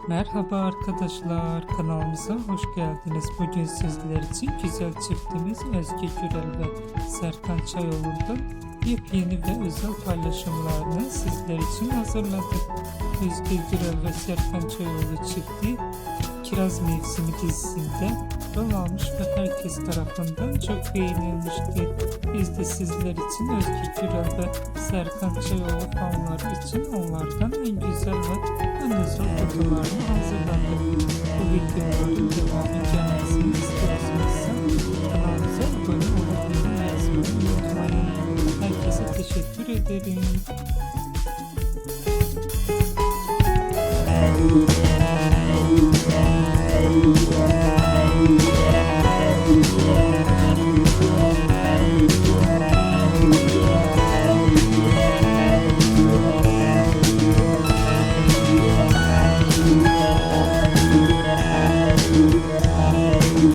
Merhaba arkadaşlar, kanalımıza hoş geldiniz. Bugün sizler için güzel çiftimiz Özge Gürel ve Serkan Çayoğlu'ndan yepyeni ve özel paylaşımlarını sizler için hazırladık. Özge Gürel ve Serkan Çayoğlu çifti Kiraz Mevsimi dizisinde rol almış ve herkes tarafından çok beğenilmişti. Biz de sizler için Özge Gürel ve Serkan Çayoğlu fanları için onlardan en güzel ve en özel fotoğraflarını hazırladık. Bu videoların devamı gelmesini istiyorsanız kanalımıza abone olup yorum yazmayı unutmayın. Herkese teşekkür ederim.